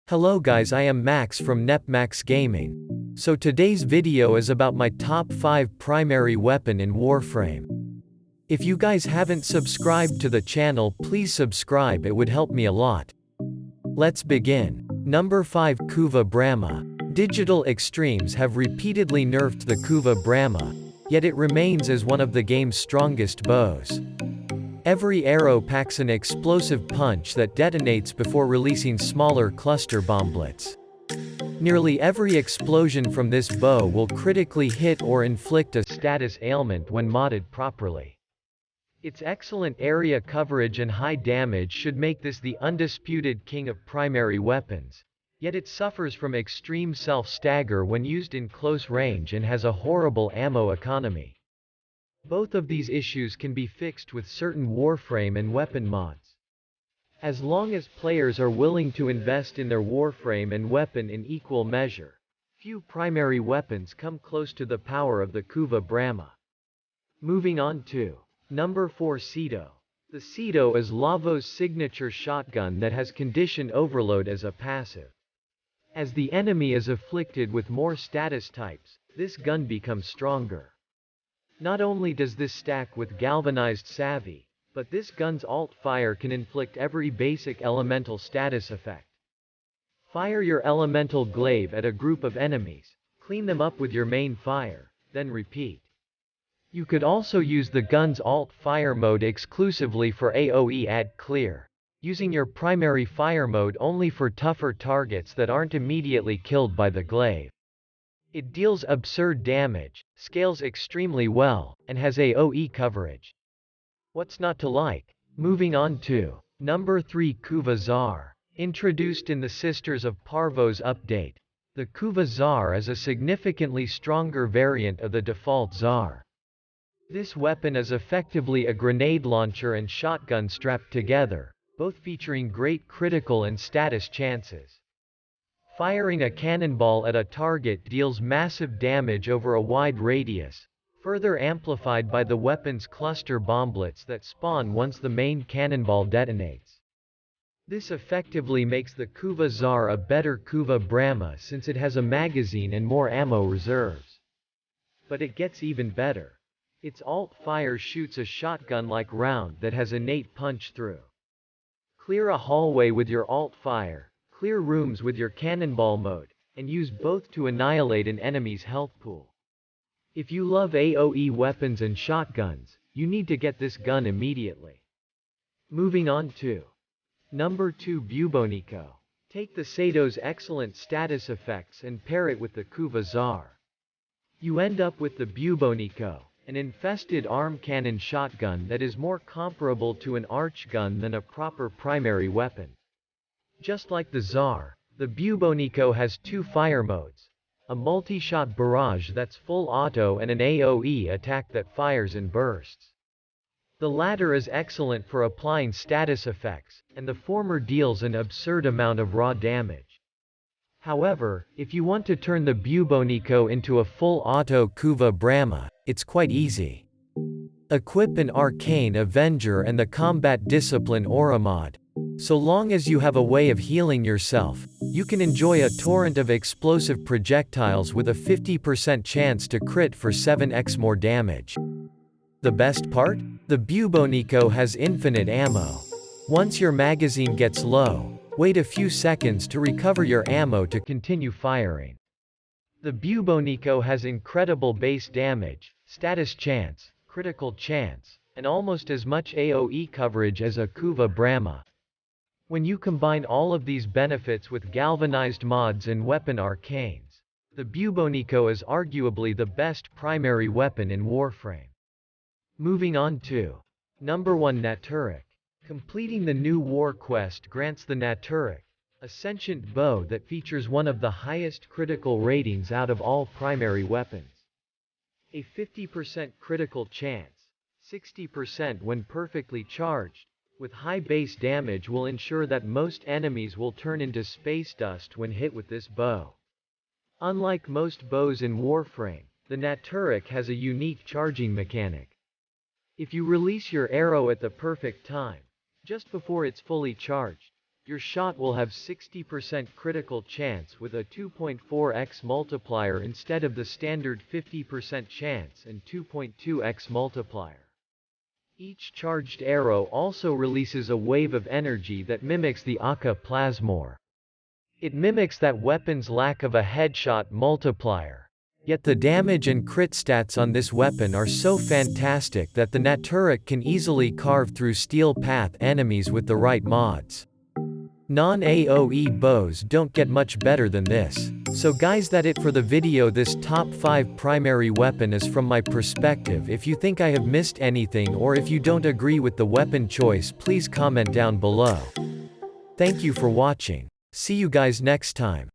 Hello guys, I am Max from NepMax Gaming. So today's video is about my top 5 primary weapon in Warframe. If you guys haven't subscribed to the channel, please subscribe, it would help me a lot. Let's begin. Number 5, Kuva Bramma. Digital Extremes have repeatedly nerfed the Kuva Bramma, yet it remains as one of the game's strongest bows. Every arrow packs an explosive punch that detonates before releasing smaller cluster bomblets. Nearly every explosion from this bow will critically hit or inflict a status ailment when modded properly. Its excellent area coverage and high damage should make this the undisputed king of primary weapons, yet it suffers from extreme self-stagger when used in close range and has a horrible ammo economy. Both of these issues can be fixed with certain Warframe and weapon mods. As long as players are willing to invest in their Warframe and weapon in equal measure, few primary weapons come close to the power of the Kuva Bramma. Moving on to number 4, Cedo. The Cedo is Lavo's signature shotgun that has condition overload as a passive. As the enemy is afflicted with more status types, this gun becomes stronger. Not only does this stack with galvanized savvy, but this gun's alt fire can inflict every basic elemental status effect. Fire your elemental glaive at a group of enemies, clean them up with your main fire, then repeat. You could also use the gun's alt fire mode exclusively for AoE add clear, using your primary fire mode only for tougher targets that aren't immediately killed by the glaive. It deals absurd damage, scales extremely well, and has AoE coverage. What's not to like? Moving on to number 3, Kuva Zarr. Introduced in the Sisters of Parvos update, the Kuva Zarr is a significantly stronger variant of the default Zarr. This weapon is effectively a grenade launcher and shotgun strapped together, both featuring great critical and status chances. Firing a cannonball at a target deals massive damage over a wide radius, further amplified by the weapon's cluster bomblets that spawn once the main cannonball detonates. This effectively makes the Kuva Zarr a better Kuva Bramma since it has a magazine and more ammo reserves. But it gets even better. Its alt fire shoots a shotgun-like round that has innate punch through. Clear a hallway with your alt fire, clear rooms with your cannonball mode, and use both to annihilate an enemy's health pool. If you love AoE weapons and shotguns, you need to get this gun immediately. Moving on to number 2, Bubonico. Take the Cedo's excellent status effects and pair it with the Kuva Zarr. You end up with the Bubonico, an infested arm cannon shotgun that is more comparable to an arch gun than a proper primary weapon. Just like the Zarr, the Bubonico has 2 fire modes, a multi-shot barrage that's full auto and an AoE attack that fires in bursts. The latter is excellent for applying status effects, and the former deals an absurd amount of raw damage. However, if you want to turn the Bubonico into a full auto Kuva Bramma, it's quite easy. Equip an Arcane Avenger and the Combat Discipline Aura mod. So long as you have a way of healing yourself, you can enjoy a torrent of explosive projectiles with a 50% chance to crit for 7x more damage. The best part? The Bubonico has infinite ammo. Once your magazine gets low, wait a few seconds to recover your ammo to continue firing. The Bubonico has incredible base damage, status chance, critical chance, and almost as much AoE coverage as a Kuva Bramma. When you combine all of these benefits with galvanized mods and weapon arcanes, the Bubonico is arguably the best primary weapon in Warframe. Moving on to number 1, Nataruk. Completing the new war quest grants the Nataruk a sentient bow that features one of the highest critical ratings out of all primary weapons. A 50% critical chance, 60% when perfectly charged, with high base damage will ensure that most enemies will turn into space dust when hit with this bow. Unlike most bows in Warframe, the Nataruk has a unique charging mechanic. If you release your arrow at the perfect time, just before it's fully charged, Your shot will have 60% critical chance with a 2.4x multiplier instead of the standard 50% chance and 2.2x multiplier. Each charged arrow also releases a wave of energy that mimics the AK plasmor. It mimics that weapon's lack of a headshot multiplier. Yet the damage and crit stats on this weapon are so fantastic that the Nataruk can easily carve through steel path enemies with the right mods. Non-AoE bows don't get much better than this. So guys, that's it for the video. This top 5 primary weapon is from my perspective. If you think I have missed anything or if you don't agree with the weapon choice, please comment down below. Thank you for watching. See you guys next time.